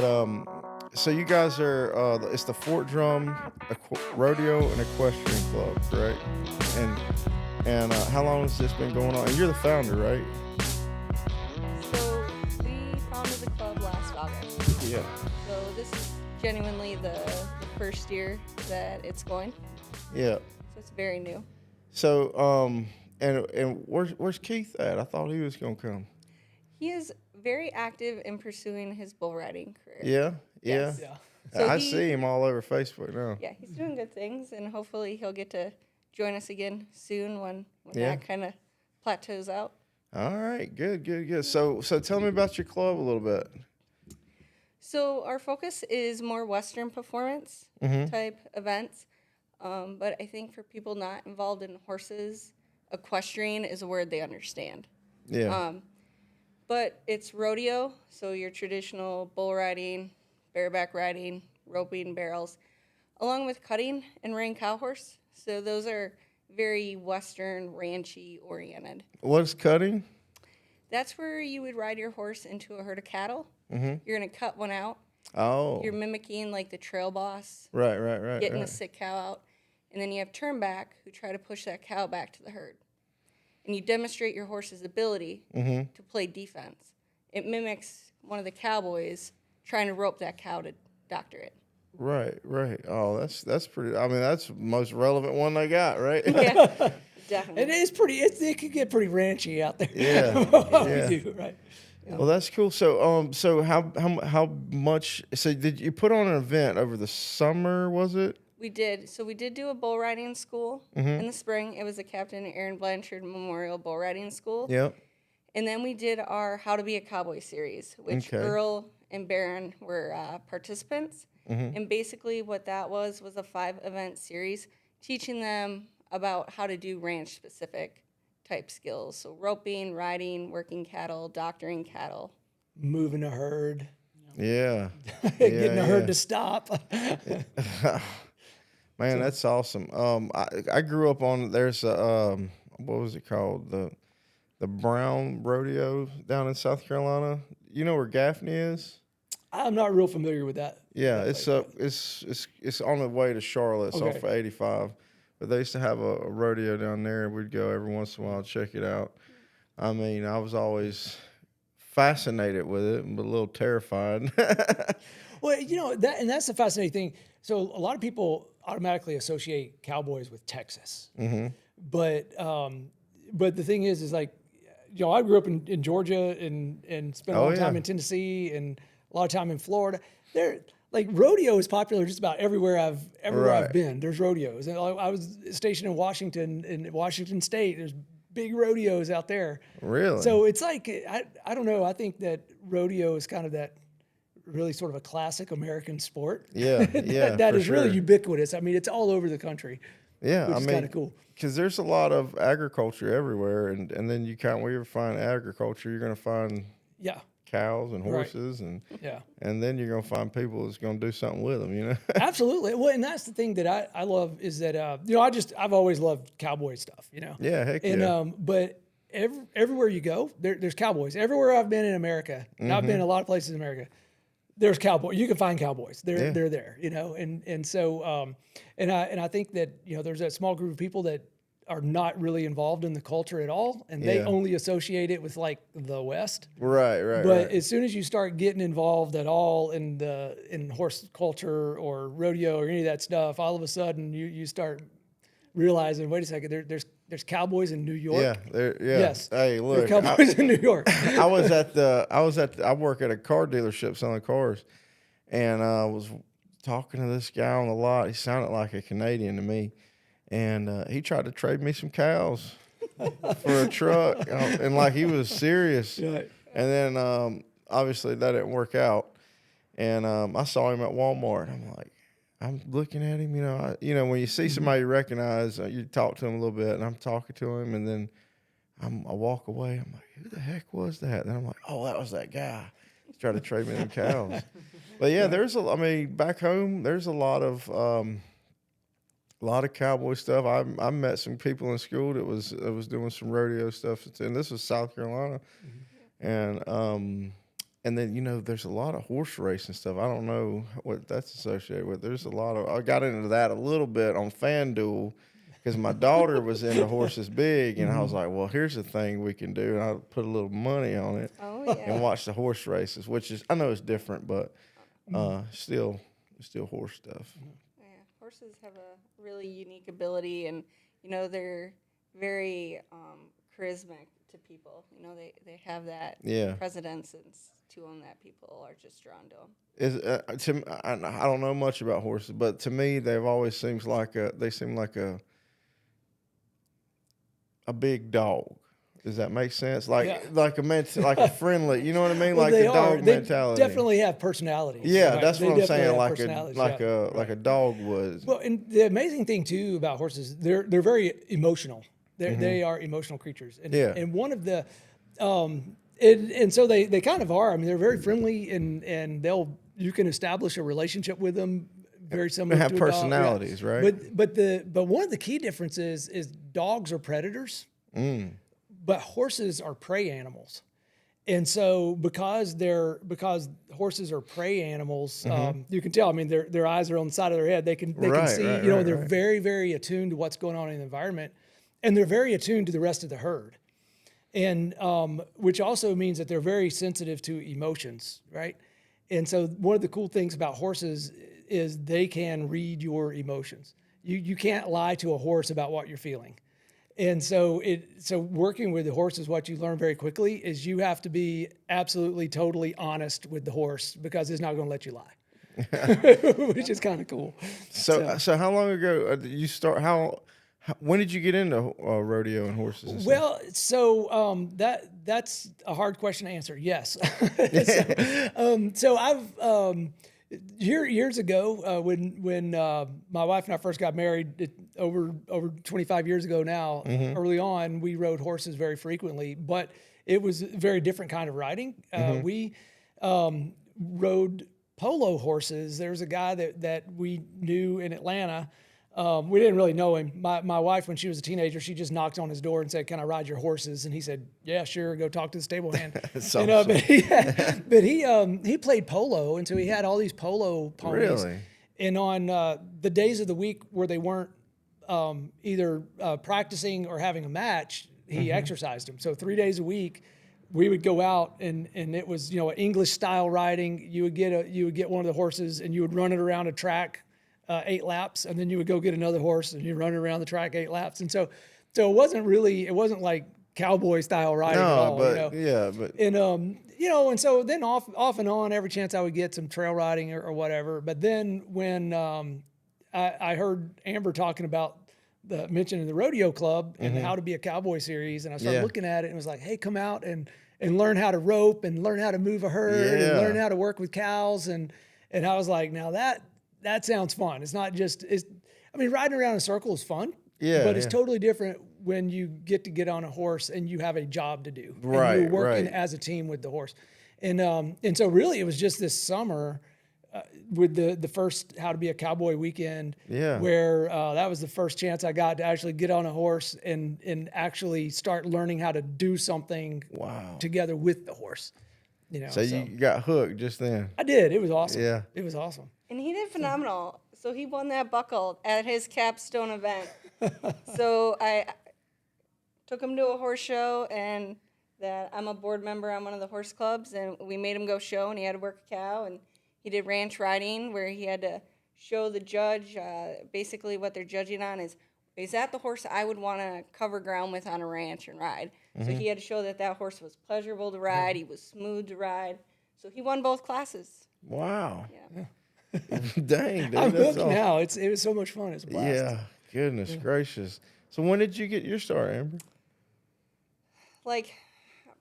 But so you guys are it's the Fort Drum Rodeo and Equestrian Club, correct? And how long has this been going on? And you're the founder, right? So we founded the club last August. Yeah. So this is genuinely the first year that it's going. Yeah. So it's very new. So and where's Keith at? I thought he was gonna come. He is very active in pursuing his bull riding career. Yeah. Yeah. Yes. Yeah. So I he, see him all over Facebook now. yeah, he's doing good things, and hopefully he'll get to join us again soon when Yeah. that kind of plateaus out. All right. Good. Good. Good. So tell me about your club a little bit. So our focus is more Western performance type events, but I think for people not involved in horses, equestrian is a word they understand. Yeah. But it's rodeo, so your traditional bull riding, bareback riding, roping barrels, along with cutting and reining cow horse. So those are very Western, ranchy oriented. What's cutting? That's where you would ride your horse into a herd of cattle. You're going to cut one out. Oh. You're mimicking like the trail boss, Right. getting a Right. sick cow out. And then you have turnback who try to push that cow back to the herd. And you demonstrate your horse's ability to play defense. It mimics one of the cowboys trying to rope that cow to doctor it. Right. Oh, that's pretty. I mean, that's the most relevant one they got, right? Yeah, definitely. It is pretty. It can get pretty ranchy out there. Yeah, What yeah. we do, right? Well, that's cool. So how much? So did you put on an event over the summer? Was it? We did. So we did do a bull riding school in the spring. It was the Captain Aaron Blanchard Memorial Bull Riding School. Yep. And then we did our How to Be a Cowboy series, which Okay. Earl and Baron were participants. And basically what that was a 5-event series teaching them about how to do ranch-specific type skills. So roping, riding, working cattle, doctoring cattle. Moving a herd, Yeah. getting a herd to stop. Man, that's awesome. I grew up on there's a what was it called, the Brown Rodeo down in South Carolina. You know where Gaffney is? I'm not real familiar with that. Yeah, that it's place. up. It's on the way to Charlotte. It's Okay. off of 85. But they used to have a rodeo down there, and we'd go every once in a while check it out. I mean, I was always fascinated with it, but a little terrified. Well, that's the fascinating thing. So a lot of people automatically associate cowboys with Texas, but the thing is like, I grew up in Georgia and spent a Oh, long time yeah. in Tennessee and a lot of time in Florida. There, like rodeo is popular just about everywhere I've Right. been. There's rodeos. And I was stationed in Washington State. There's big rodeos out there. Really? So it's like I don't know. I think that rodeo is kind of that really sort of a classic American sport. Yeah, yeah, that for is really sure. ubiquitous. I mean, it's all over the country. Yeah, which I is mean, kinda cool. because there's a lot of agriculture everywhere, and then where you find agriculture, you're going to find Yeah, cows and Right. horses, yeah, and then you're going to find people that's going to do something with them, you know? absolutely. Well, and that's the thing that I love is that I've always loved cowboy stuff. Yeah, heck And yeah. but everywhere you go, there's cowboys. Everywhere I've been in America, and I've been in a lot of places in America, there's cowboys. You can find cowboys. Yeah. They're there, and so and I think that there's that small group of people that are not really involved in the culture at all, and they Yeah. only associate it with like the West. Right. But as soon as you start getting involved at all in horse culture or rodeo or any of that stuff, all of a sudden you start realizing, wait a second, there's cowboys in New York. Yeah, Yes. Hey, There are look, cowboys in New York. I work at a car dealership selling cars, and I was talking to this guy on the lot. He sounded like a Canadian to me, and he tried to trade me some cows for a truck, and like he was serious. Right. And then obviously that didn't work out, and I saw him at Walmart. I'm looking at him, when you see somebody you recognize, you talk to him a little bit, and I'm talking to him, and then I walk away. I'm like, who the heck was that? And I'm like, oh, that was that guy. He's trying to trade me them cows. But yeah, back home, there's a lot of cowboy stuff. I met some people in school that was doing some rodeo stuff, and this was South Carolina, and And then, there's a lot of horse racing stuff. I don't know what that's associated with. There's a lot of, I got into that a little bit on FanDuel because my daughter was into horses big. And I was like, well, here's a thing we can do. And I put a little money on it and watch the horse races, which is, I know it's different, but still horse stuff. Yeah, horses have a really unique ability, and, they're very charismatic to people. They have that presence to them that people are just drawn to them. I don't know much about horses, but to me, they've always seems like they seem like a big dog. Does that make sense? Like a friendly, you know what I mean? Well, like the dog they mentality. definitely have personalities. Yeah, right? that's They what I'm saying. definitely have Like a dog would. Well, and the amazing thing too about horses, they're very emotional. They are emotional creatures. And, and one of the, and so they kind of are. I mean, they're very friendly, and you can establish a relationship with them very similar. They have to a dog. personalities, right? But one of the key differences is dogs are predators, but horses are prey animals. And so because horses are prey animals, you can tell. I mean, their eyes are on the side of their head. They can see. They're very, very attuned to what's going on in the environment, and they're very attuned to the rest of the herd. And which also means that they're very sensitive to emotions, right? And so one of the cool things about horses is they can read your emotions. You can't lie to a horse about what you're feeling. And so working with the horse is what you learn very quickly is you have to be absolutely, totally honest with the horse because it's not going to let you lie, which is kind of cool. So how long ago did you start? When did you get into rodeo and horses? And well, so that's a hard question to answer. Yes. So I've years ago when my wife and I first got married, over 25 years ago now. Early on, we rode horses very frequently, but it was a very different kind of riding. We rode polo horses. There was a guy that we knew in Atlanta. We didn't really know him. My wife, when she was a teenager, she just knocked on his door and said, "Can I ride your horses?" And he said, "Yeah, sure. Go talk to the stable hand." Awesome. But he played polo, and so he had all these polo ponies. Really? And on the days of the week where they weren't either practicing or having a match, he exercised them. So 3 days a week, we would go out and it was English style riding. You would get one of the horses and you would run it around a track 8 laps, and then you would go get another horse and you run around the track 8 laps. And so it wasn't like cowboy style riding at all. And so then off and on, every chance I would get some trail riding or whatever. But then when I heard Amber talking about mentioning the rodeo club and how to be a cowboy series, and I started looking at it and was like, hey, come out and learn how to rope and learn how to move a herd and learn how to work with cows. And I was like, now that sounds fun. It's not just, riding around in a circle is fun, but it's totally different when you get on a horse and you have a job to do. Right. And you're working as a team with the horse. And so really it was just this summer with the first How to Be a Cowboy weekend, where that was the first chance I got to actually get on a horse and actually start learning how to do something together with the horse. So you got hooked just then. I did. It was awesome. Yeah. It was awesome. And he did phenomenal. So he won that buckle at his capstone event. So I took him to a horse show, and that I'm a board member on one of the horse clubs, and we made him go show, and he had to work a cow, and he did ranch riding where he had to show the judge basically what they're judging on is that the horse I would want to cover ground with on a ranch and ride. So he had to show that horse was pleasurable to ride, he was smooth to ride. So he won both classes. Wow. Yeah. Dang, dude. I'm hooked now. It was so much fun. It's a blast. Yeah. Goodness gracious. So when did you get your start, Amber? Like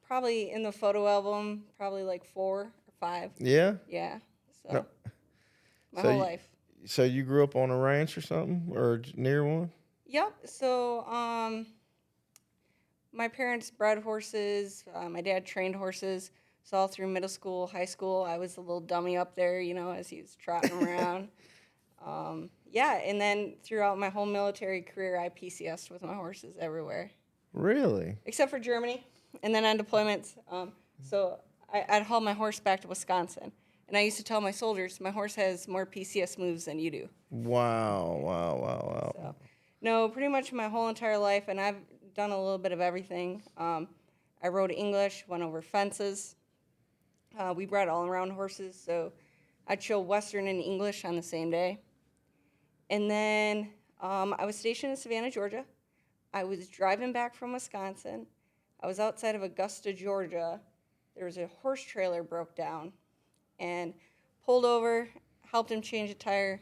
probably in the photo album, probably like 4 or 5. Yeah? Yeah. So my So whole life. So you grew up on a ranch or something, or near one? Yep. So my parents bred horses. My dad trained horses. So all through middle school, high school, I was a little dummy up there, as he was trotting around. And then throughout my whole military career, I PCS'd with my horses everywhere. Really? Except for Germany, and then on deployments. So I'd haul my horse back to Wisconsin. And I used to tell my soldiers, my horse has more PCS moves than you do. Wow, wow, wow, wow. So, no, pretty much my whole entire life, and I've done a little bit of everything. I rode English, went over fences. We bred all-around horses, so I'd show Western and English on the same day. And then I was stationed in Savannah, Georgia. I was driving back from Wisconsin. I was outside of Augusta, Georgia. There was a horse trailer broke down, and pulled over, helped him change a tire.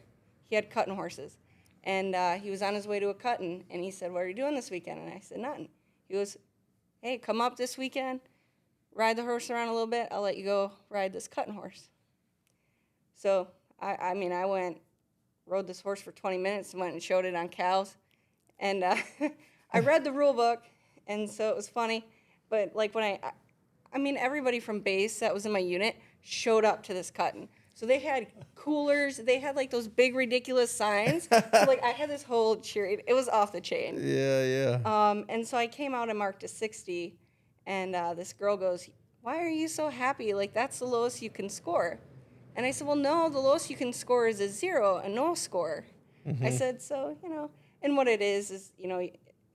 He had cutting horses. And he was on his way to a cutting, and he said, "What are you doing this weekend?" And I said, "Nothing." He goes, "Hey, come up this weekend, ride the horse around a little bit. I'll let you go ride this cutting horse." So, I mean, I went, rode this horse for 20 minutes and went and showed it on cows. And I read the rule book, and so it was funny. But, like, when I mean, everybody from base that was in my unit showed up to this cutting. So they had coolers. They had, like, those big, ridiculous signs. So, like, I had this whole cheer. It was off the chain. Yeah, yeah. And so I came out and marked a 60, and this girl goes, "Why are you so happy? Like, that's the lowest you can score." And I said, "Well, no, the lowest you can score is a 0, a no score." I said, "So, and what it is,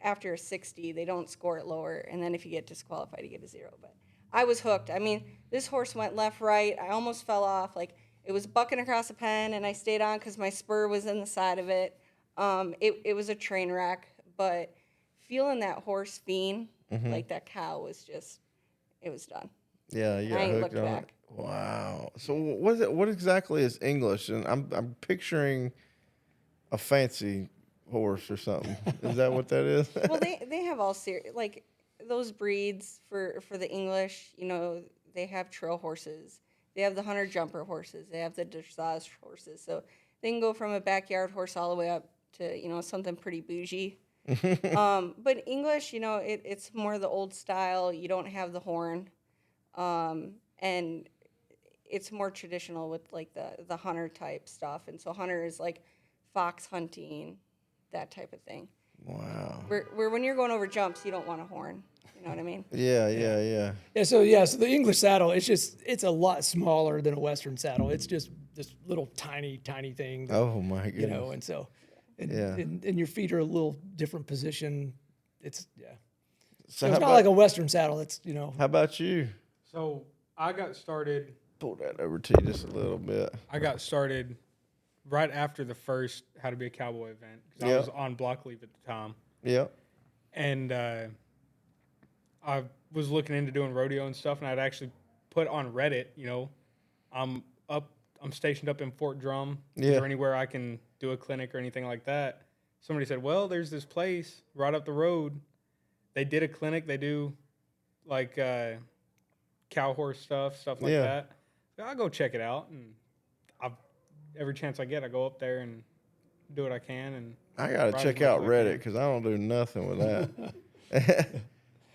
after a 60, they don't score it lower, and then if you get disqualified, you get a 0. But I was hooked. I mean, this horse went left, right. I almost fell off. Like, it was bucking across a pen, and I stayed on because my spur was in the side of it. It was a train wreck, but feeling that horse fiend, like that cow, was just, it was done. Yeah, you I got ain't hooked looked on back. it. Wow. So what exactly is English? And I'm picturing a fancy horse or something. Is that what that is? Well, they have all like those breeds for the English. They have trail horses. They have the hunter jumper horses. They have the dressage horses. So they can go from a backyard horse all the way up to something pretty bougie. But English, it's more the old style. You don't have the horn, and it's more traditional with like the hunter type stuff. And so hunter is like fox hunting, that type of thing. Wow. Where when you're going over jumps, you don't want a horn. You know what I mean? Yeah. Yeah, so the English saddle, it's a lot smaller than a Western saddle. It's just this little tiny thing. That, Oh my goodness. and so, Yeah. and your feet are a little different position. It's So it's not like a Western saddle. It's how about you? So I got started. Pull that over to you just a little bit. I got started right after the first How to Be a Cowboy event because I Yep. was on block leave at the time, Yep. and I was looking into doing rodeo and stuff, and I'd actually put on Reddit. I'm stationed up in Fort Drum. Is Yeah. there anywhere I can do a clinic or anything like that? Somebody said, "Well, there's this place right up the road. They did a clinic. They do like cow horse stuff like Yeah. that." So I'll go check it out, and every chance I get, I go up there and do what I can. And I gotta ride check as much out as I Reddit can. because I don't do nothing with that.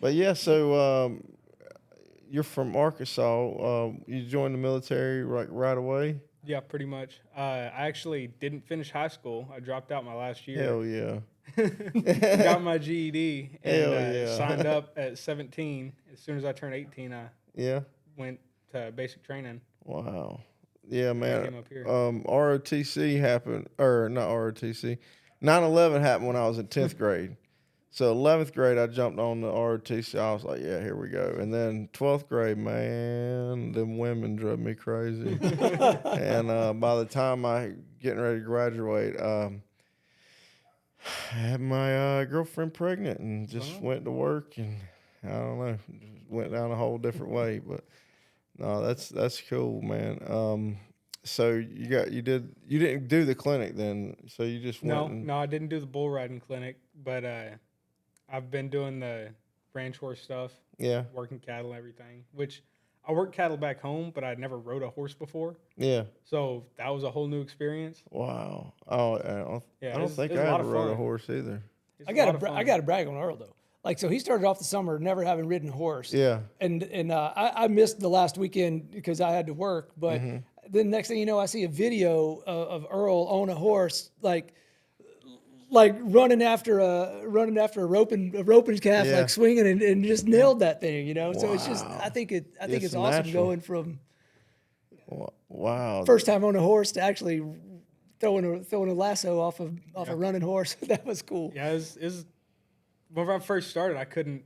But yeah, so you're from Arkansas. You joined the military right away. Yeah, pretty much. I actually didn't finish high school. I dropped out my last year. Hell yeah. Got my GED and Hell yeah. signed up at 17. As soon as I turned 18, I Yeah. went to basic training. Wow. Yeah, came man. up here. ROTC happened, or not ROTC. 9/11 happened when I was in 10th grade. So 11th grade, I jumped on the ROTC. I was like, yeah, here we go. And then 12th grade, man, them women drove me crazy. And by the time I getting ready to graduate, I had my girlfriend pregnant and just went to work, and I don't know, just went down a whole different way. But no, that's cool, man. So you didn't do the clinic then, so you just went. No, I didn't do the bull riding clinic, but I've been doing the ranch horse stuff, Yeah, working cattle and everything, which I worked cattle back home, but I'd never rode a horse before. yeah. So that was a whole new experience. Wow. Oh, Yeah, I it don't was- think it I was a lot ever of rode a fun. horse either. It's I a got lot of to fun. brag on Earl though. Like, so he started off the summer never having ridden a horse. Yeah. And I missed the last weekend because I had to work. But then next thing you know, I see a video of Earl on a horse, like like running after a roping calf, Yeah. like swinging and just nailed that thing, you know. So it's just, Wow. I think It's it's awesome natural. going from Wow. first time on a horse to actually throwing a lasso off a running horse. That was cool. Yeah, whenever I first started, I couldn't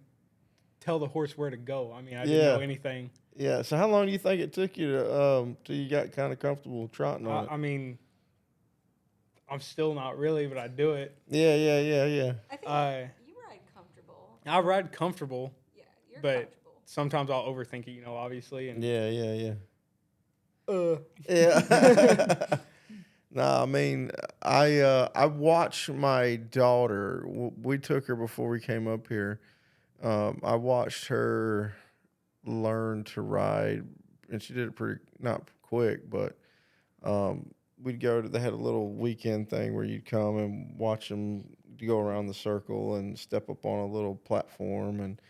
tell the horse where to go. I mean, I didn't Yeah. know anything. Yeah. So how long do you think it took you to till you got kind of comfortable trotting on it? I mean, I'm still not really, but I do it. Yeah. Yeah. Yeah. Yeah. I think I you ride comfortable. I ride comfortable, Yeah, you're but comfortable. sometimes I'll overthink it, obviously. And Yeah. Yeah. Yeah. Uh, Yeah. No, I mean, I watched my daughter. We took her before we came up here. I watched her learn to ride, and she did it pretty not quick, but we'd go to. They had a little weekend thing where you'd come and watch them go around the circle and step up on a little platform, and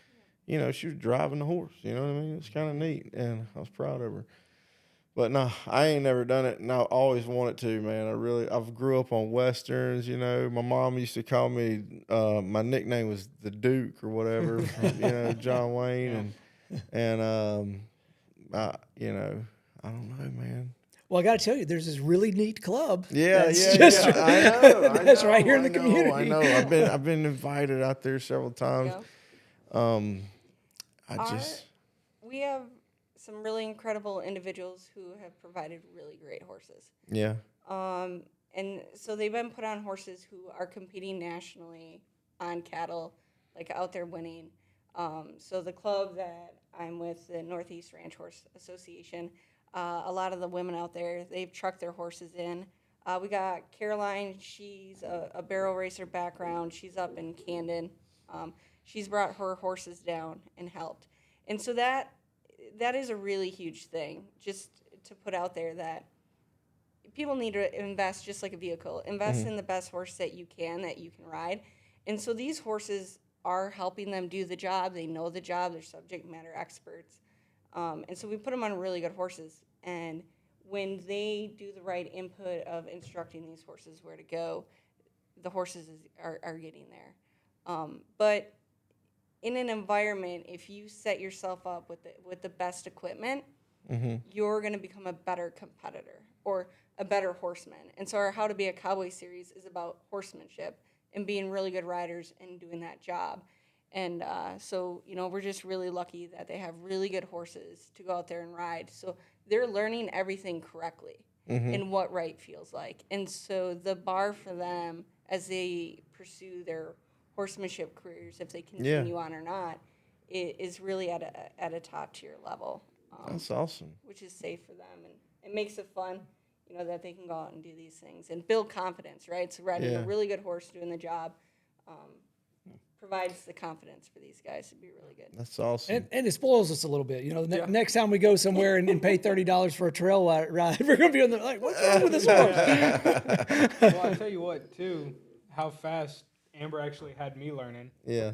she was driving the horse. You know what I mean? It's kind of neat, and I was proud of her. But no, I ain't never done it, and I always wanted to, man. I've grew up on westerns. My mom used to call me. My nickname was the Duke or whatever, from, John Wayne, and I don't know, man. well, I got to tell you, there's this really neat club. Yeah, that's yeah, just- yeah. I know. that's right here in the community. I know. I've been invited out there several times. Yeah. We have some really incredible individuals who have provided really great horses. Yeah. And so they've been put on horses who are competing nationally on cattle, like out there winning. So the club that I'm with, the Northeast Ranch Horse Association, a lot of the women out there, they've trucked their horses in. We got Caroline. She's a barrel racer background. She's up in Camden. She's brought her horses down and helped. And so that is a really huge thing, just to put out there that people need to invest just like a vehicle. Invest in the best horse that you can ride. And so these horses are helping them do the job. They know the job. They're subject matter experts. And so we put them on really good horses. And when they do the right input of instructing these horses where to go, the horses are getting there. But in an environment, if you set yourself up with the best equipment, you're going to become a better competitor or a better horseman. And so our How to Be a Cowboy series is about horsemanship and being really good riders and doing that job. And so, we're just really lucky that they have really good horses to go out there and ride. So they're learning everything correctly and what right feels like. And so the bar for them as they pursue their horsemanship careers, if they continue on or not, is really at a top tier level. That's awesome. Which is safe for them, and it makes it fun, that they can go out and do these things and build confidence, right? So riding a really good horse doing the job provides the confidence for these guys to be really good. That's awesome. And it spoils us a little bit. Next time we go somewhere and pay $30 for a trail ride, we're going to be on the, like, what's wrong with this horse? Well, I tell you what, too, how fast Amber actually had me learning. Yeah.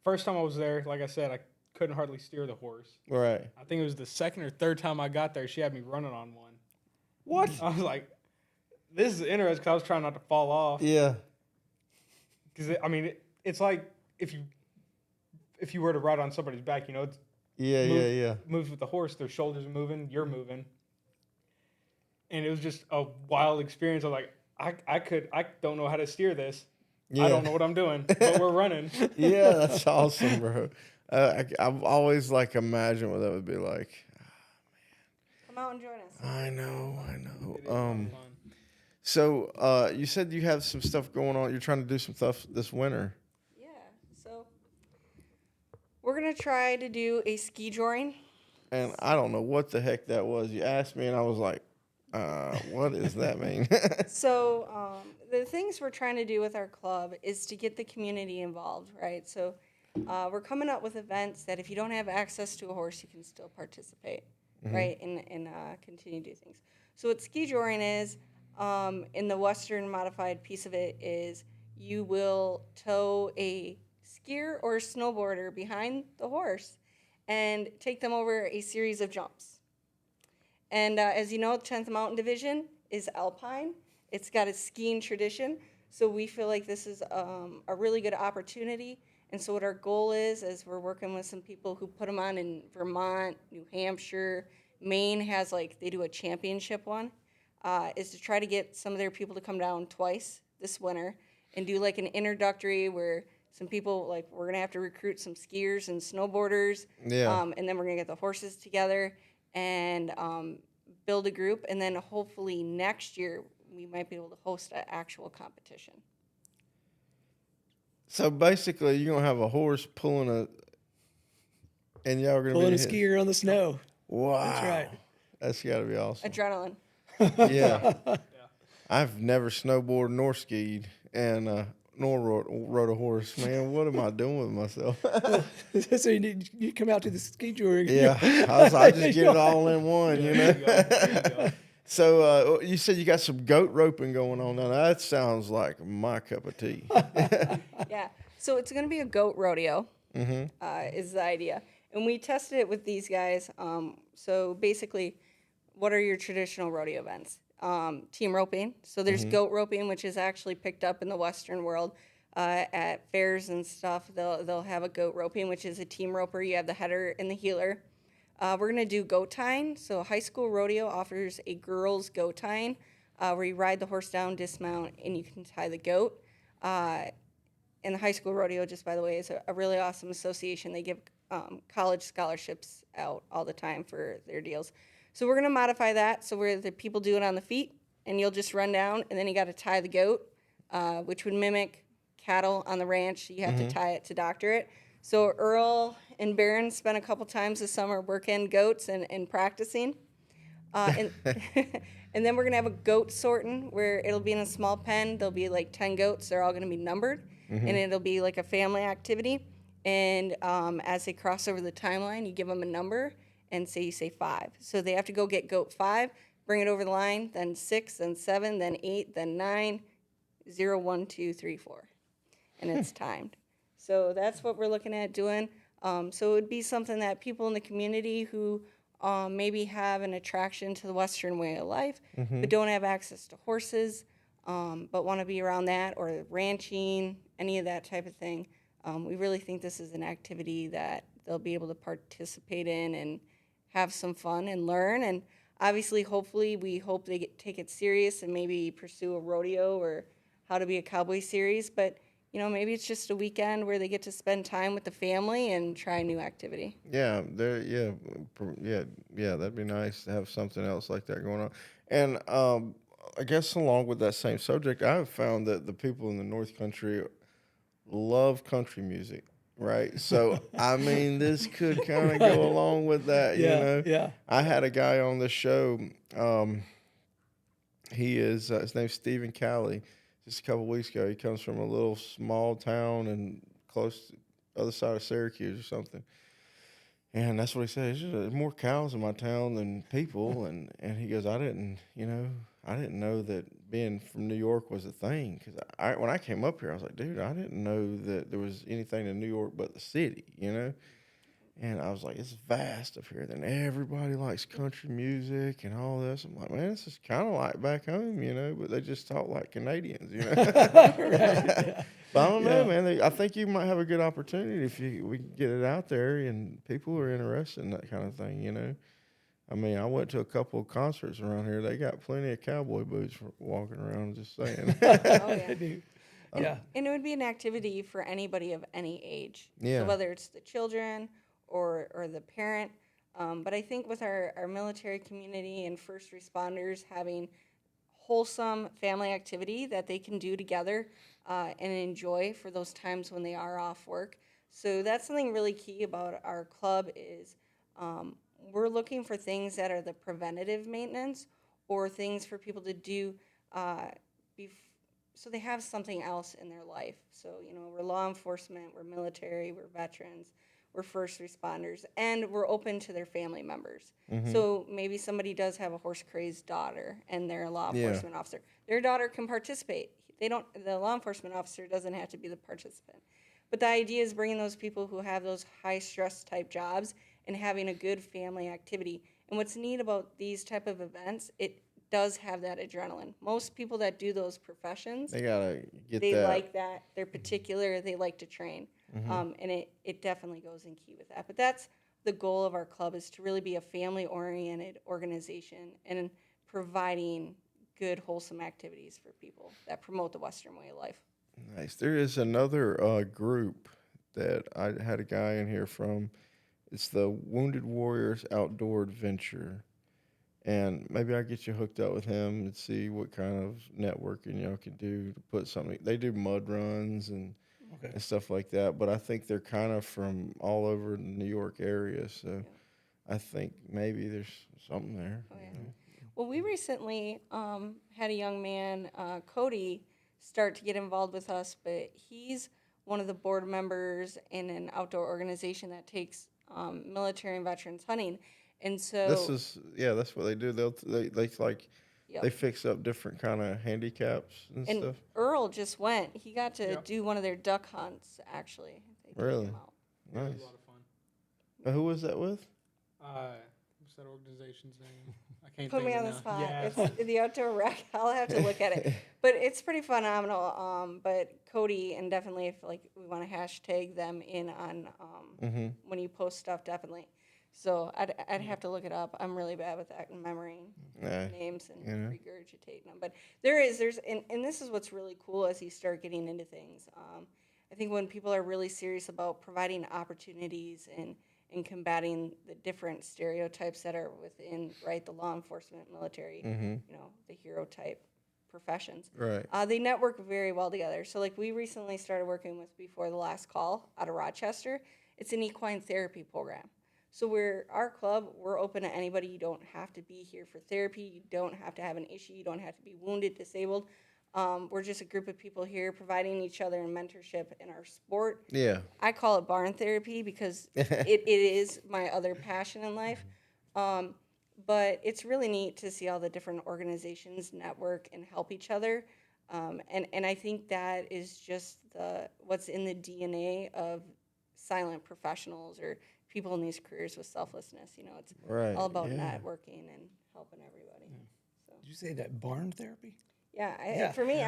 First time I was there, like I said, I couldn't hardly steer the horse. Right. I think it was the second or third time I got there, she had me running on one. What? I was like, this is interesting because I was trying not to fall off. Yeah. Because, it's like if you were to ride on somebody's back, it's Yeah. moves with the horse, their shoulders are moving, you're moving. And it was just a wild experience. I was like, I don't know how to steer this. Yeah. I don't know what I'm doing, but we're running. Yeah, that's awesome, bro. I've always imagined what that would be like. Come out and join us. I know. It is a lot of fun. So you said you have some stuff going on. You're trying to do some stuff this winter. Yeah, so we're going to try to do a ski joring. And I don't know what the heck that was. You asked me, and I was like, what does that mean? So the things we're trying to do with our club is to get the community involved, right? So we're coming up with events that if you don't have access to a horse, you can still participate, right, and continue to do things. So what ski joring is, in the Western modified piece of it, is you will tow a skier or a snowboarder behind the horse and take them over a series of jumps. And as you know, 10th Mountain Division is alpine. It's got a skiing tradition. So we feel like this is a really good opportunity. And so what our goal is we're working with some people who put them on in Vermont, New Hampshire, Maine has like, they do a championship one, is to try to get some of their people to come down twice this winter and do like an introductory where some people, like, we're gonna have to recruit some skiers and snowboarders, Yeah. and then we're gonna get the horses together and build a group, and then hopefully next year we might be able to host an actual competition. So basically, you're gonna have a horse pulling and y'all are gonna Pulling be a skier on the snow. Wow, That's right. That's got to be awesome. Adrenaline. Yeah, I've never snowboarded nor skied, and nor rode a horse. Man, what am I doing with myself? So you come out to the ski touring. Yeah, I just get it all in one, you know. There you go. So you said you got some goat roping going on now. That sounds like my cup of tea. Yeah. So it's going to be a goat rodeo, is the idea. And we tested it with these guys. So basically, what are your traditional rodeo events? Team roping. So there's goat roping, which is actually picked up in the Western world. At fairs and stuff, they'll have a goat roping, which is a team roper. You have the header and the heeler. We're going to do goat tying. So high school rodeo offers a girls' goat tying, where you ride the horse down, dismount, and you can tie the goat. And the high school rodeo, just by the way, is a really awesome association. They give college scholarships out all the time for their deals. So we're going to modify that so where the people do it on the feet, and you'll just run down, and then you got to tie the goat, which would mimic cattle on the ranch. You have to tie it to doctor it. So Earl and Barron spent a couple times this summer working goats and practicing. And, and then we're going to have a goat sorting where it'll be in a small pen. There'll be like 10 goats. They're all going to be numbered. And it'll be like a family activity. And as they cross over the timeline, you give them a number and you say 5. So they have to go get goat 5, bring it over the line, then 6, then 7, then 8, then 9, 0, 1, 2, 3, 4. And it's timed. So that's what we're looking at doing. So it would be something that people in the community who maybe have an attraction to the Western way of life, but don't have access to horses, but want to be around that, or ranching, any of that type of thing. We really think this is an activity that they'll be able to participate in and have some fun and learn. And obviously, hopefully, we hope they take it serious and maybe pursue a rodeo or how to be a cowboy series. But maybe it's just a weekend where they get to spend time with the family and try a new activity. Yeah, that'd be nice to have something else like that going on. And I guess along with that same subject, I've found that the people in the North Country love country music, right? So I mean, this could kind of go along with that, you know. Yeah. I had a guy on the show. He is his name's Stephen Calley. Just a couple weeks ago, he comes from a little small town and close to the other side of Syracuse or something. And that's what he said. There's more cows in my town than people. And he goes, I didn't know that being from New York was a thing. Because when I came up here, I was like, dude, I didn't know that there was anything in New York but the city, you know? And I was like, it's vast up here. Then everybody likes country music and all this. I'm like, man, this is kind of like back home, you know, but they just talk like Canadians, you know? Right. But I don't know, man. I think you might have a good opportunity if we can get it out there and people are interested in that kind of thing, you know? I mean, I went to a couple of concerts around here. They got plenty of cowboy boots for walking around, just saying. Oh, yeah. Dude. Yeah. And it would be an activity for anybody of any age. Yeah. So whether it's the children or the parent. But I think with our military community and first responders having wholesome family activity that they can do together and enjoy for those times when they are off work. So that's something really key about our club is we're looking for things that are the preventative maintenance or things for people to do so they have something else in their life. So, we're law enforcement, we're military, we're veterans, we're first responders, and we're open to their family members. So maybe somebody does have a horse-crazed daughter and they're a law enforcement officer. Their daughter can participate. The law enforcement officer doesn't have to be the participant. But the idea is bringing those people who have those high-stress type jobs and having a good family activity. And what's neat about these type of events, it does have that adrenaline. Most people that do those professions, They gotta get they that. like that. They're particular. They like to train, and it definitely goes in key with that. But that's the goal of our club, is to really be a family-oriented organization and providing good, wholesome activities for people that promote the Western way of life. Nice. There is another group that I had a guy in here from. It's the Wounded Warriors Outdoor Adventure. And maybe I get you hooked up with him and see what kind of networking y'all can do to put something. They do mud runs and stuff like that. But I think they're kind of from all over the New York area. So I think maybe there's something there. Oh, yeah. Well, we recently had a young man, Cody, start to get involved with us, but he's one of the board members in an outdoor organization that takes military and veterans hunting. And so That's what they do. They like yep. they fix up different kind of handicaps and stuff. Earl just went. He got to do one of their duck hunts, actually. They took Really? him out. It Nice. was a lot of fun. Who was that with? What's that organization's name? I can't Put think me of on it the now. spot. Yeah. It's the outdoor rec. I'll have to look at it, but it's pretty phenomenal. But Cody, and definitely if like we want to hashtag them in on when you post stuff, definitely. So I'd have to look it up. I'm really bad with that memorying names and regurgitating them. But there's and this is what's really cool as you start getting into things. I think when people are really serious about providing opportunities and combating the different stereotypes that are within, right, the law enforcement, military, the hero type professions. Right. They network very well together. So like we recently started working with Before the Last Call out of Rochester. It's an equine therapy program. So our club, we're open to anybody. You don't have to be here for therapy. You don't have to have an issue. You don't have to be wounded, disabled. We're just a group of people here providing each other mentorship in our sport. Yeah. I call it barn therapy because it is my other passion in life. But it's really neat to see all the different organizations network and help each other. And I think that is just what's in the DNA of silent professionals or people in these careers with selflessness. It's all about networking and helping everybody. So. Did you say that barn therapy? Yeah, for me,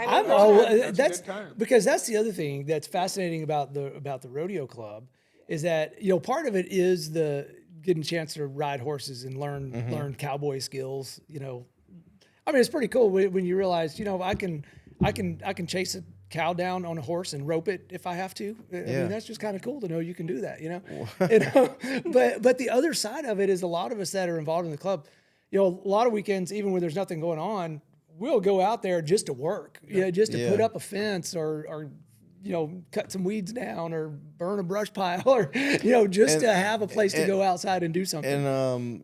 that's because that's the other thing that's fascinating about the rodeo club is that part of it is the getting a chance to ride horses and learn cowboy skills. I mean, it's pretty cool when you realize I can chase a cow down on a horse and rope it if I have to. I mean, that's just kind of cool to know you can do that. But the other side of it is a lot of us that are involved in the club. A lot of weekends, even when there's nothing going on, we'll go out there just to work, just to put up a fence or cut some weeds down or burn a brush pile or, just to have a place to go outside and do something.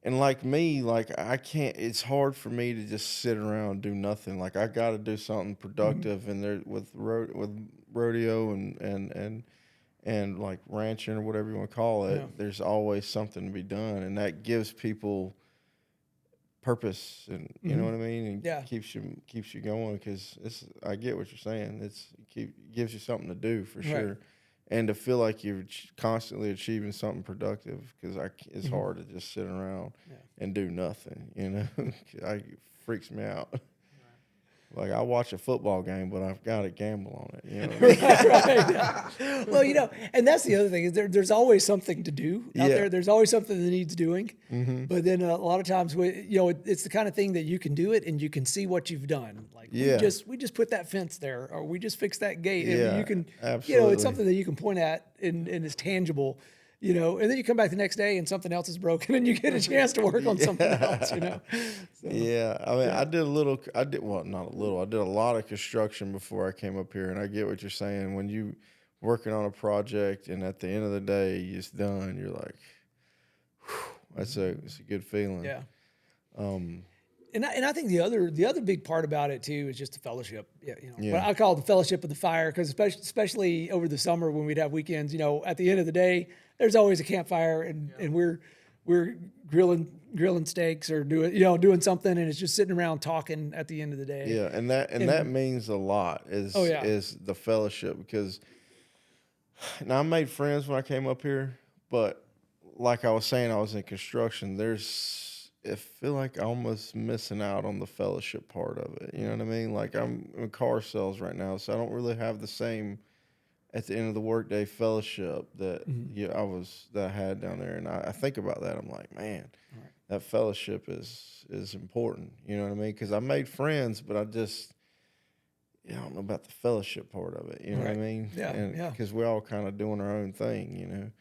And like me, like I can't, it's hard for me to just sit around and do nothing. Like I got to do something productive and there with rodeo and like ranching or whatever you want to call it, there's always something to be done. And that gives people purpose and you know what I mean, and keeps you going because I get what you're saying. Gives you something to do for sure, and to feel like you're constantly achieving something productive because it's hard to just sit around and do nothing. It freaks me out. Like I watch a football game, but I've got to gamble on it. Right. Well, and that's the other thing is there's always something to do out there. There's always something that needs doing. But then a lot of times, it's the kind of thing that you can do it and you can see what you've done. Like we just put that fence there, or we just fixed that gate. Yeah, and you can, absolutely. It's something that you can point at and it's tangible. And then you come back the next day and something else is broken and you get a chance to work on something else, So, yeah. I mean, I did a lot of construction before I came up here, and I get what you're saying. When you working on a project and at the end of the day it's done, you're like, it's a good feeling. Yeah. And I think the other big part about it too is just the fellowship. What I call the fellowship of the fire, because especially over the summer when we'd have weekends, at the end of the day, there's always a campfire and we're grilling steaks or doing something, and it's just sitting around talking at the end of the day. Yeah, and that means a lot is the fellowship, because now I made friends when I came up here, but like I was saying, I was in construction. I feel like I'm almost missing out on the fellowship part of it. You know what I mean? Like I'm in car sales right now, so I don't really have the same at the end of the workday fellowship that that I had down there. And I think about that. I'm like, man, that fellowship is important. You know what I mean? Because I made friends, but I don't know about the fellowship part of it. You know what I mean? Yeah. Because we're all kind of doing our own thing, you know.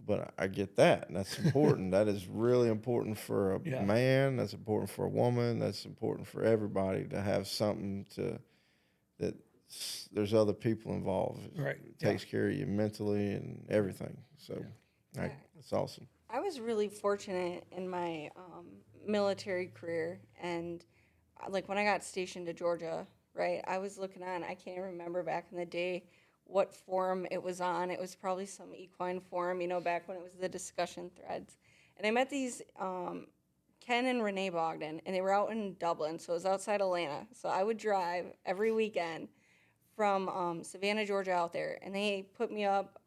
But I get that, and that's important. That is really important for a man. That's important for a woman. That's important for everybody to have something that there's other people involved. Right. It takes care of you mentally and everything. So that's awesome. I was really fortunate in my military career, and like when I got stationed to Georgia, right? I was looking on. I can't remember back in the day what forum it was on. It was probably some equine forum, back when it was the discussion threads. And I met these Ken and Renee Bogdan, and they were out in Dublin, so it was outside Atlanta. So I would drive every weekend from Savannah, Georgia, out there, and they put me up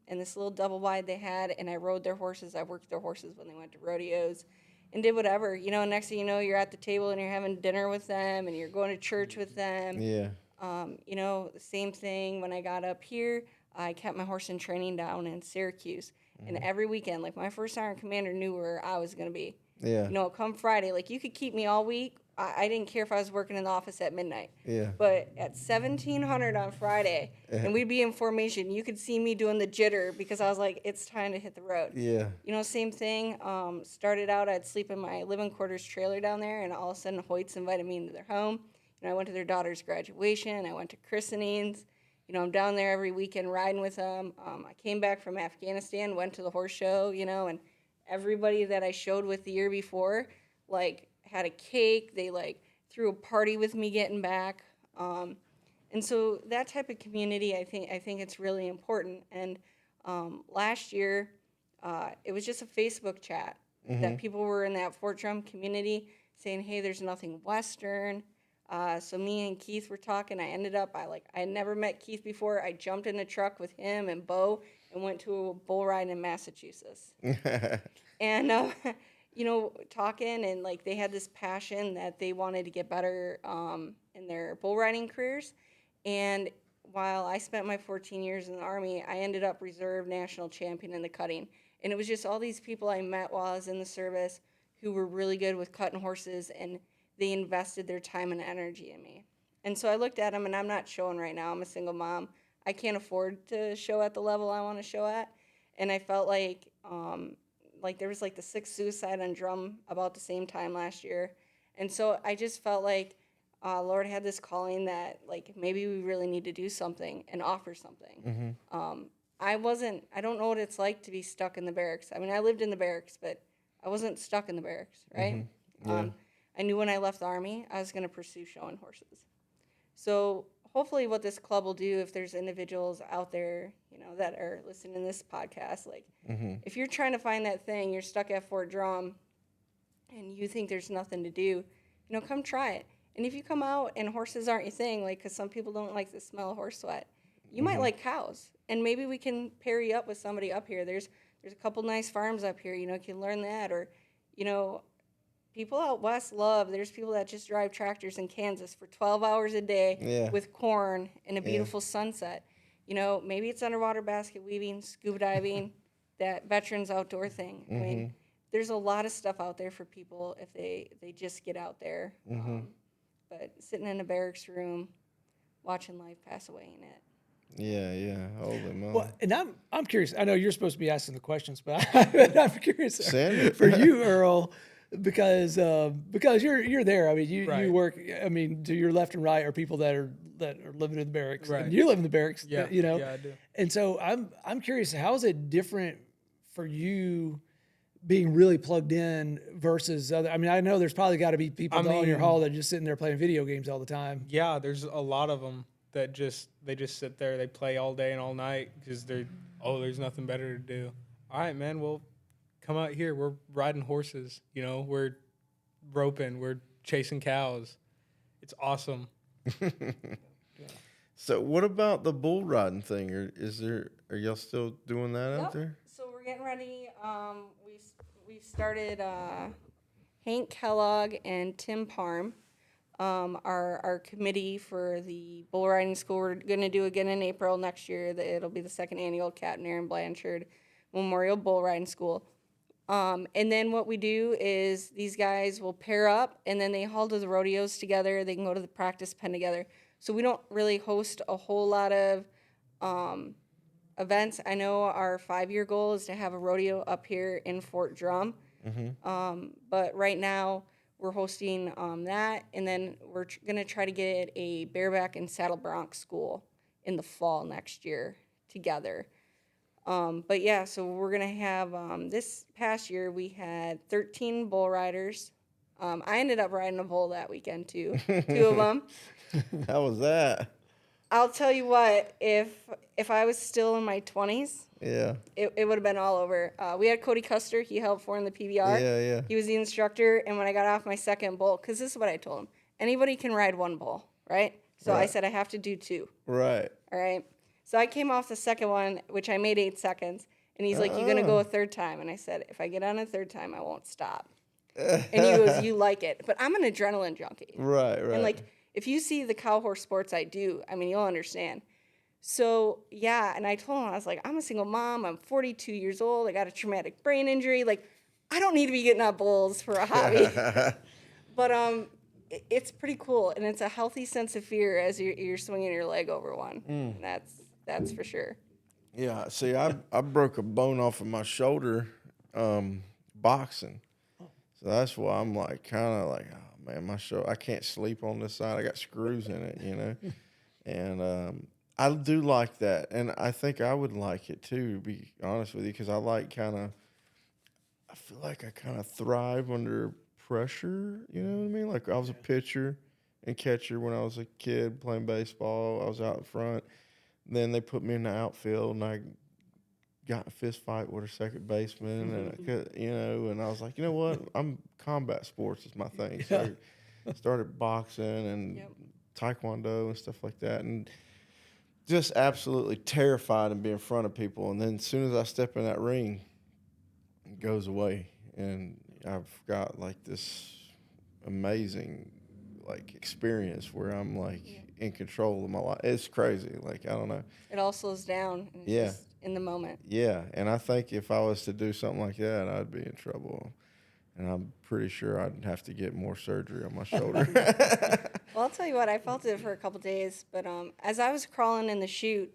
in this little double wide they had, and I rode their horses. I worked their horses when they went to rodeos, and did whatever. Next thing you know, you're at the table and you're having dinner with them, and you're going to church with them. Yeah. The same thing when I got up here. I kept my horse in training down in Syracuse, and every weekend, like my first sergeant commander knew where I was going to be. Yeah. Come Friday, like you could keep me all week. I didn't care if I was working in the office at midnight. Yeah. But at 1700 on Friday, and we'd be in formation, you could see me doing the jitter because I was like, it's time to hit the road. Yeah. Same thing. Started out, I'd sleep in my living quarters trailer down there, and all of a sudden, Hoyts invited me into their home. I went to their daughter's graduation. I went to christenings. I'm down there every weekend riding with them. I came back from Afghanistan, went to the horse show, and everybody that I showed with the year before, had a cake. They threw a party with me getting back. And so that type of community, I think it's really important. And last year, it was just a Facebook chat that people were in that Fort Drum community saying, hey, there's nothing Western. So me and Keith were talking. I ended up, I had never met Keith before. I jumped in a truck with him and Bo and went to a bull ride in Massachusetts. And, talking, and they had this passion that they wanted to get better in their bull riding careers. And while I spent my 14 years in the Army, I ended up reserve national champion in the cutting. And it was just all these people I met while I was in the service who were really good with cutting horses, and they invested their time and energy in me. And so I looked at them, and I'm not showing right now. I'm a single mom. I can't afford to show at the level I want to show at. And I felt like there was the sixth suicide on drum about the same time last year. And so I just felt like Lord had this calling that maybe we really need to do something and offer something. I don't know what it's like to be stuck in the barracks. I mean, I lived in the barracks, but I wasn't stuck in the barracks, right? Yeah. I knew when I left the Army, I was going to pursue showing horses. So hopefully what this club will do, if there's individuals out there, that are listening to this podcast, if you're trying to find that thing, you're stuck at Fort Drum, and you think there's nothing to do, come try it. And if you come out and horses aren't your thing, because some people don't like the smell of horse sweat, you might like cows. And maybe we can pair you up with somebody up here. There's a couple nice farms up here, you can learn that. Or, people out west there's people that just drive tractors in Kansas for 12 hours a day with corn and a beautiful sunset. Maybe it's underwater basket weaving, scuba diving, that veterans outdoor thing. I mean, there's a lot of stuff out there for people if they just get out there. But sitting in a barracks room, watching life pass away in it. Yeah. Holy moly. Well, and I'm curious. I know you're supposed to be asking the questions, but I'm curious for you, Earl, because you're there. I mean, you work. I mean, to your left and right are people that are living in the barracks. Right. And you live in the barracks. Yeah. Yeah, I do. And so I'm curious. How is it different for you being really plugged in versus other? I mean, I know there's probably got to be people down in your hall that are just sitting there playing video games all the time. Yeah, there's a lot of them that just sit there. They play all day and all night because there's nothing better to do. All right, man. Well, come out here. We're riding horses. We're roping. We're chasing cows. It's awesome. So what about the bull riding thing? Are y'all still doing that out there? So we're getting ready. We've started Hank Kellogg and Tim Parm are our committee for the bull riding school. We're going to do again in April next year. It'll be the second annual Captain Aaron Blanchard Memorial Bull Riding School. And then what we do is these guys will pair up, and then they haul to the rodeos together. They can go to the practice pen together. So we don't really host a whole lot of events. I know our 5-year goal is to have a rodeo up here in Fort Drum. But right now we're hosting that, and then we're going to try to get a bareback and saddle bronc school in the fall next year together. But yeah, so we're going to have, this past year we had 13 bull riders. I ended up riding a bull that weekend too, 2 of them. How was that? I'll tell you what, if I was still in my 20s, Yeah. it would have been all over. We had Cody Custer. He helped form the PBR. Yeah. He was the instructor. And when I got off my second bull, because this is what I told him, anybody can ride 1 bull, right? So I Right. said I have to do 2. Right. All right. So I came off the second one, which I made 8 seconds. And he's like, "You're going to go a 3rd time." And I said, "If I get on a 3rd time, I won't stop." And he goes, "You like it." But I'm an adrenaline junkie. Right. And like, if you see the cow horse sports I do, I mean, you'll understand. So yeah, and I told him, I was like, "I'm a single mom. I'm 42 years old. I got a traumatic brain injury. Like, I don't need to be getting on bulls for a hobby." But it's pretty cool, and it's a healthy sense of fear as you're swinging your leg over one. And that's for sure. Yeah. See, I broke a bone off of my shoulder boxing. So that's why I'm like kind of like, oh man, my shoulder. I can't sleep on this side. I got screws in it, you know. And I do like that, and I think I would like it too. To be honest with you, because I like I feel like I kind of thrive under pressure. You know what I mean? Like I was a pitcher and catcher when I was a kid playing baseball. I was out in front. Then they put me in the outfield, and I got in a fist fight with a second baseman, and I could, you know, and I was like, you know what? Combat sports is my thing. So I started boxing and taekwondo and stuff like that, and just absolutely terrified to be in front of people. And then as soon as I step in that ring, it goes away, and I've got like this amazing like experience where I'm like in control of my life. It's crazy. Like, I don't know. It all slows down. And it's just in the moment. Yeah. And I think if I was to do something like that, I'd be in trouble. And I'm pretty sure I'd have to get more surgery on my shoulder. Well, I'll tell you what, I felt it for a couple days, but as I was crawling in the chute,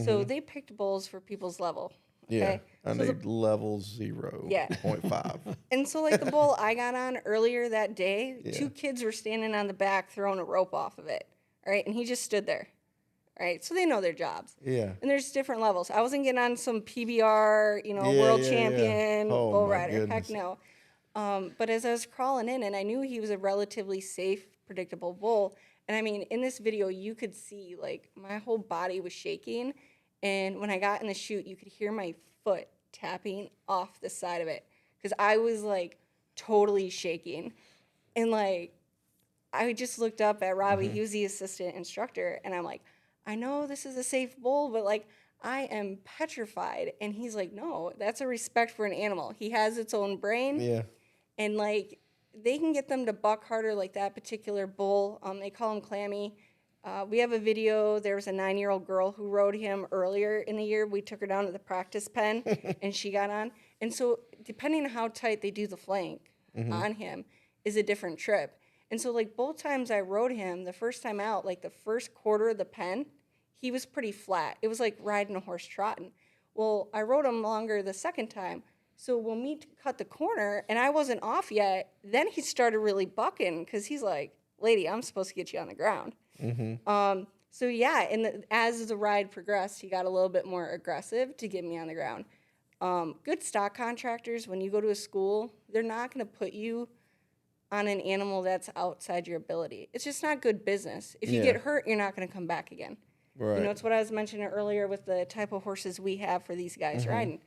so they picked bulls for people's level. Okay? I need level 0.5. And so, like, the bull I got on earlier that day, 2 kids were standing on the back throwing a rope off of it. All right. And he just stood there. All right. So they know their jobs. Yeah. And there's different levels. I wasn't getting on some PBR, world champion bull rider. Goodness. Heck no. But as I was crawling in, and I knew he was a relatively safe, predictable bull. And I mean, in this video, you could see, like, my whole body was shaking. And when I got in the chute, you could hear my foot tapping off the side of it. Because I was, like, totally shaking. And, like, I just looked up at Robbie. He was the assistant instructor. And I'm like, I know this is a safe bull, but, like, I am petrified. And he's like, no, that's a respect for an animal. He has its own brain. Yeah. And, like, they can get them to buck harder, like that particular bull. They call him Clammy. We have a video. There was a 9-year-old girl who rode him earlier in the year. We took her down to the practice pen, and she got on. And so depending on how tight they do the flank on him is a different trip. And so, like, both times I rode him, the first time out, like the first quarter of the pen, he was pretty flat. It was like riding a horse trotting. Well, I rode him longer the second time. So when we cut the corner and I wasn't off yet, then he started really bucking because he's like, lady, I'm supposed to get you on the ground. So yeah, and as the ride progressed, he got a little bit more aggressive to get me on the ground. Good stock contractors, when you go to a school, they're not going to put you on an animal that's outside your ability. It's just not good business. If you get hurt, you're not going to come back again. Right. You know, it's what I was mentioning earlier with the type of horses we have for these guys riding.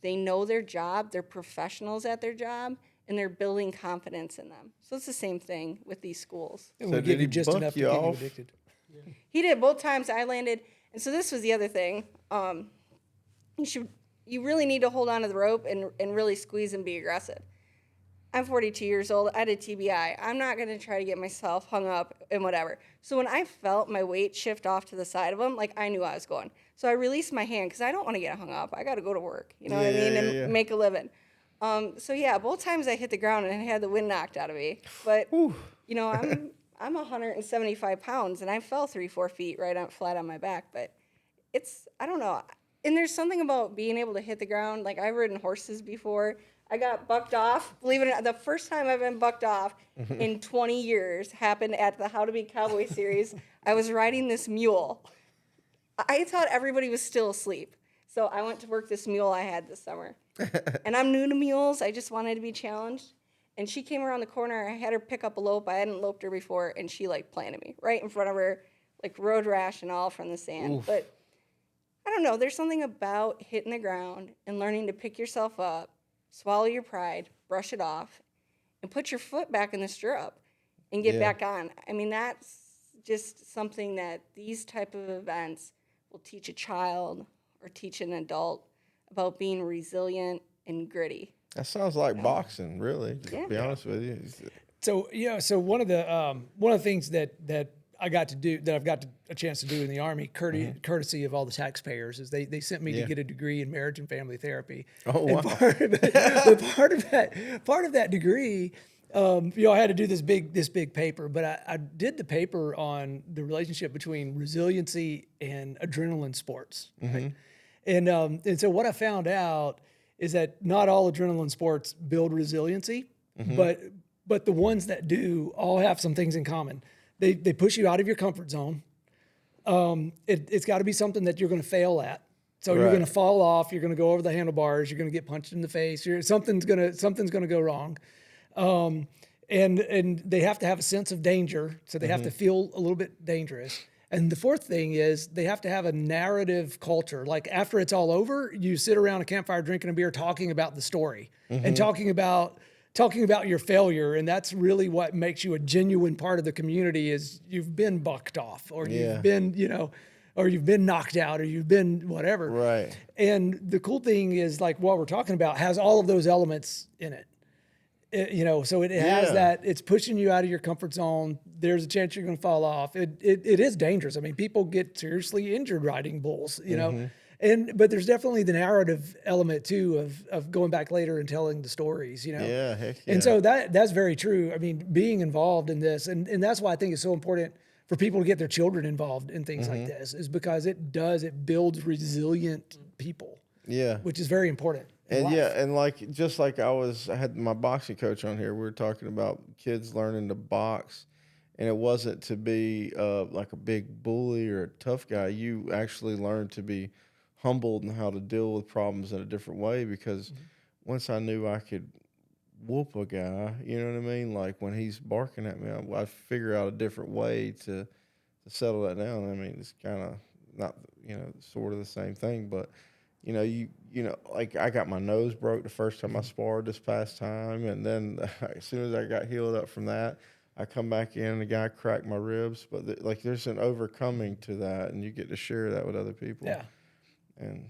They know their job, they're professionals at their job, and they're building confidence in them. So it's the same thing with these schools. And So we did give he you just buck enough to you get you off? addicted. He did both times I landed, and so this was the other thing. You really need to hold on to the rope and really squeeze and be aggressive. I'm 42 years old. I had a TBI. I'm not going to try to get myself hung up and whatever. So when I felt my weight shift off to the side of them, like I knew I was going. So I released my hand because I don't want to get hung up. I got to go to work. You know what I mean? And make a living. So yeah, both times I hit the ground and I had the wind knocked out of me. But you know, I'm 175 pounds and I fell 3-4 feet right on flat on my back. But it's, I don't know. And there's something about being able to hit the ground. Like I've ridden horses before. I got bucked off. Believe it or not, the first time I've been bucked off in 20 years happened at the How to Be Cowboy series. I was riding this mule. I thought everybody was still asleep. So I went to work this mule I had this summer. And I'm new to mules. I just wanted to be challenged. And she came around the corner. I had her pick up a lope. I hadn't loped her before. And she like planted me right in front of her, like road rash and all from the sand. Oof. But I don't know. There's something about hitting the ground and learning to pick yourself up, swallow your pride, brush it off, and put your foot back in the stirrup and get back on. I mean, that's just something that these type of events will teach a child or teach an adult about being resilient and gritty. That sounds like boxing, really, to be honest with you. So, so one of the things that I got to do, that I've got a chance to do in the Army, courtesy of all the taxpayers, is they sent me to get a degree in marriage and family therapy. Oh, wow. And part of that degree, I had to do this big paper, but I did the paper on the relationship between resiliency and adrenaline sports. Right? And so what I found out is that not all adrenaline sports build resiliency, but the ones that do all have some things in common. They push you out of your comfort zone. It's got to be something that you're going to fail at. So you're going to fall off. You're going to go over the handlebars. You're going to get punched in the face. Something's going to go wrong. And they have to have a sense of danger. So they have to feel a little bit dangerous. And the fourth thing is they have to have a narrative culture. Like after it's all over, you sit around a campfire drinking a beer, talking about the story and talking about your failure. And that's really what makes you a genuine part of the community. Is you've been bucked off, or you've been, or you've been knocked out, or you've been whatever. Right. And the cool thing is, like, what we're talking about has all of those elements in it. So it has that. It's pushing you out of your comfort zone. There's a chance you're going to fall off. It is dangerous. I mean, people get seriously injured riding bulls, but there's definitely the narrative element too of going back later and telling the stories, Yeah, heck yeah. And so that's very true. I mean, being involved in this, and that's why I think it's so important for people to get their children involved in things like this, is because it builds resilient people. Yeah. Which is very important. And I had my boxing coach on here. We were talking about kids learning to box, and it wasn't to be like a big bully or a tough guy. You actually learn to be humbled and how to deal with problems in a different way, because once I knew I could whoop a guy, you know what I mean? Like when he's barking at me, I figure out a different way to settle that down. I mean, it's kind of not, sort of the same thing, but like I got my nose broke the first time I sparred this past time, and then as soon as I got healed up from that, I come back in and the guy cracked my ribs. But there's an overcoming to that, and you get to share that with other people. Yeah. And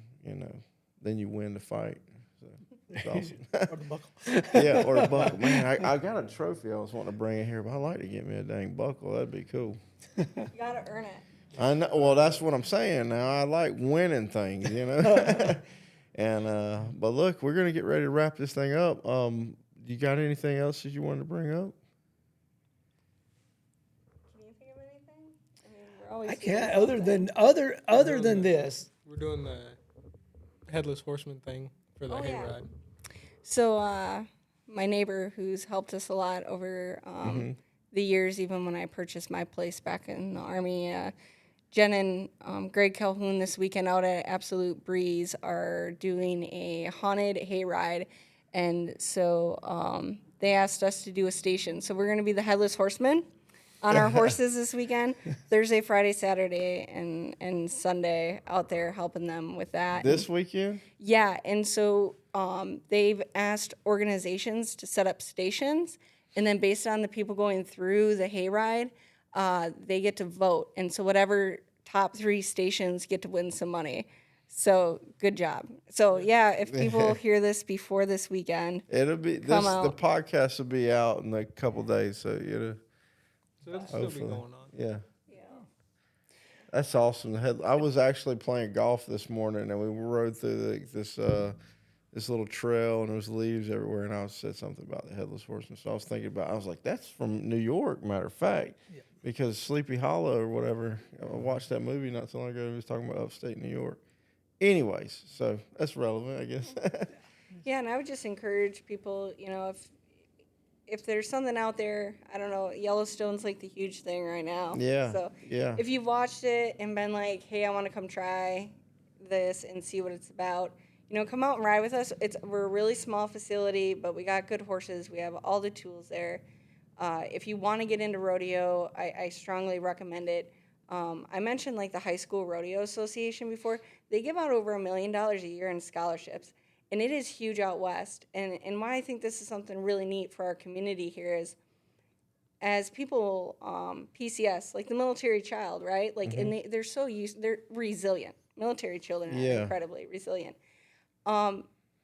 then you win the fight. So it's awesome. Or the buckle. Yeah, or a buckle. Man, I got a trophy I was wanting to bring in here, but I'd like to get me a dang buckle. That'd be cool. You gotta earn it. I know. Well, that's what I'm saying now. I like winning things, And but look, we're gonna get ready to wrap this thing up. You got anything else that you wanted to bring up? Can you think of anything? I mean, we're always. I can't. Other than this, We're doing the headless horseman thing for the hayride. So my neighbor, who's helped us a lot over the years, even when I purchased my place back in the Army, Jen and Greg Calhoun this weekend out at Absolute Breeze are doing a haunted hayride. And so they asked us to do a station. So we're going to be the Headless Horsemen on our horses this weekend, Thursday, Friday, Saturday, and Sunday out there helping them with that. This weekend? Yeah. And so they've asked organizations to set up stations. And then based on the people going through the hayride, they get to vote. And so whatever top 3 stations get to win some money. So good job. So yeah, if people hear this before this weekend, It'll be come the out. podcast will be out in a couple days, so So it'll still be hopefully, going on. yeah. Yeah. That's awesome. I was actually playing golf this morning, and we rode through this little trail, and there was leaves everywhere. And I said something about the headless horseman. So I was thinking about. I was like, "That's from New York." Matter of fact, because Sleepy Hollow or whatever. I watched that movie not so long ago. He was talking about upstate New York. Anyways, so that's relevant, I guess. Yeah, and I would just encourage people, if there's something out there, I don't know, Yellowstone's like the huge thing right now. Yeah, So yeah. if you've watched it and been like, hey, I want to come try this and see what it's about, come out and ride with us. We're a really small facility, but we got good horses. We have all the tools there. If you want to get into rodeo, I strongly recommend it. I mentioned like the High School Rodeo Association before. They give out over $1 million a year in scholarships, and it is huge out west. And why I think this is something really neat for our community here is, as people, PCS, like the military child, right? Like, and they're resilient. Military children are incredibly resilient.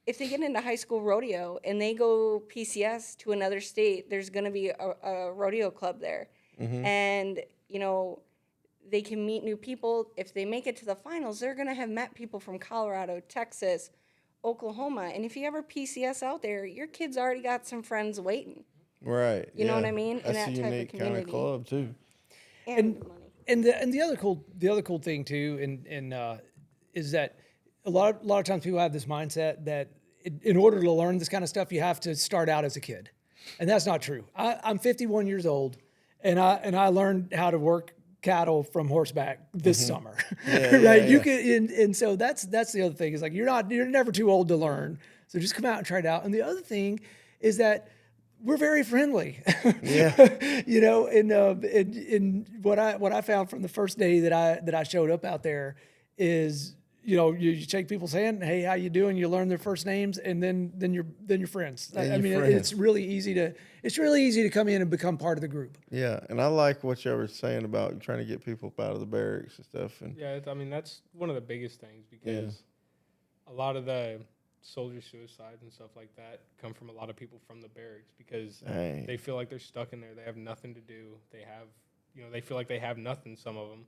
If they get into high school rodeo and they go PCS to another state, there's going to be a rodeo club there. And, they can meet new people. If they make it to the finals, they're going to have met people from Colorado, Texas, Oklahoma. And if you ever PCS out there, your kid's already got some friends waiting. Right. You know what I mean? That's In that a type of unique kind community. of club too. And money. And the other cool thing too, is that a lot of times people have this mindset that in order to learn this kind of stuff, you have to start out as a kid, and that's not true. I'm 51 years old, and I learned how to work cattle from horseback this summer, right? You can, and so that's the other thing is like you're never too old to learn. So just come out and try it out. And the other thing is that we're very friendly. And what I found from the first day that I showed up out there is, you shake people's hand, hey, how you doing? You learn their first names, and then you're friends. It's really easy to come in and become part of the group. Yeah, and I like what you were saying about trying to get people up out of the barracks and stuff. And Yeah, that's one of the biggest things because a lot of the soldier suicides and stuff like that come from a lot of people from the barracks because they feel like they're stuck in there. They have nothing to do. They have, they feel like they have nothing, some of them.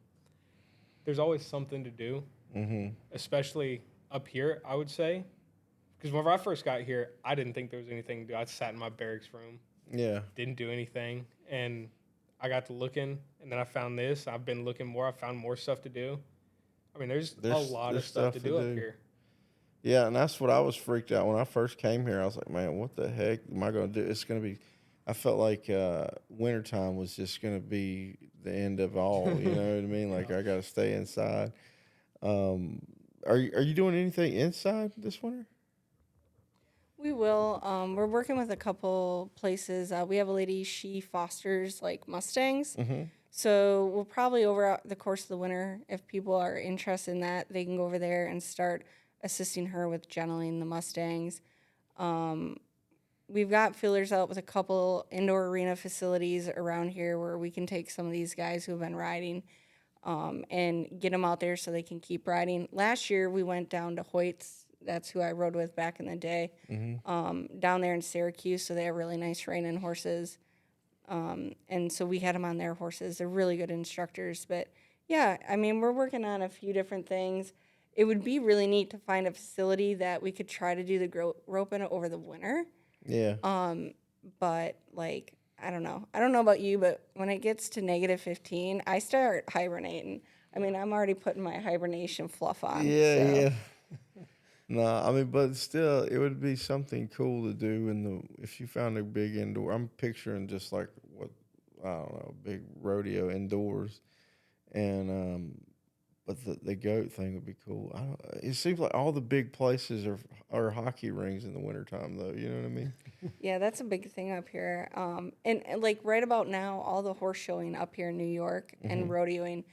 There's always something to do, especially up here, I would say. Because whenever I first got here, I didn't think there was anything to do. I sat in my barracks room. Yeah. Didn't do anything. And I got to looking, and then I found this. I've been looking more. I found more stuff to do. There's a lot of stuff to do up here. Yeah, and that's what I was freaked out when I first came here. I was like, man, what the heck am I going to do? It's going to be – I felt like wintertime was just going to be the end of all, you know what I mean? Like I got to stay inside. Are you doing anything inside this winter? We will. We're working with a couple places. We have a lady, she fosters like Mustangs. So we'll probably over the course of the winter, if people are interested in that, they can go over there and start assisting her with generaling the Mustangs. We've got fillers out with a couple indoor arena facilities around here where we can take some of these guys who have been riding and get them out there so they can keep riding. Last year, we went down to Hoyt's. That's who I rode with back in the day, down there in Syracuse. So they have really nice reining horses. And so we had them on their horses. They're really good instructors. But, yeah, we're working on a few different things. It would be really neat to find a facility that we could try to do the roping over the winter. Yeah. But, like, I don't know. I don't know about you, but when it gets to -15, I start hibernating. I'm already putting my hibernation fluff on. Yeah. No, but still, it would be something cool to do if you found a big indoor. I'm picturing just like a big rodeo indoors, and but the goat thing would be cool. It seems like all the big places are hockey rings in the wintertime, though. You know what I mean? Yeah, that's a big thing up here. And like right about now, all the horse showing up here in New York and rodeoing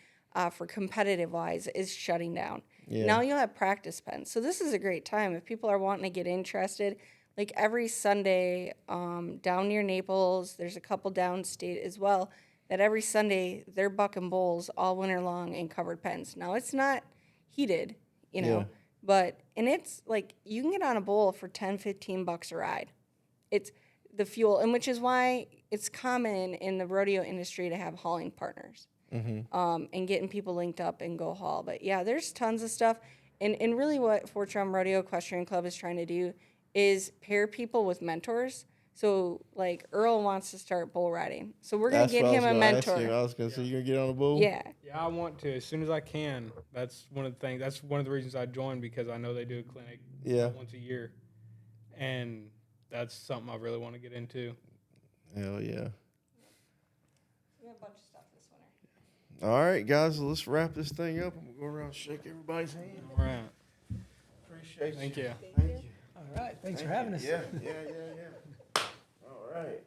for competitive wise is shutting down. Yeah. Now you'll have practice pens. So this is a great time. If people are wanting to get interested, like every Sunday down near Naples, there's a couple downstate as well, that every Sunday they're bucking bulls all winter long in covered pens. Now it's not heated, you know. Yeah. But and it's like you can get on a bull for $10-15 a ride. It's the fuel, and which is why it's common in the rodeo industry to have hauling partners, and getting people linked up and go haul. But yeah, there's tons of stuff, and really what Fort Drum Rodeo Equestrian Club is trying to do is pair people with mentors. So like Earl wants to start bull riding, so we're gonna That's get what I him was a gonna ask mentor. you. I was gonna say, you gonna get on a bull? Yeah, Yeah, I want to as soon as I can. That's one of the things. That's one of the reasons I joined, because I know they do a clinic Yeah. once a year, and that's something I really want to get into. Hell yeah. we have a bunch of stuff this winter. All right, guys, let's wrap this thing up. I'm gonna go around and shake everybody's hand. All right. Appreciate Thank you. Thank you. All right. Thanks for having us. Yeah. All right.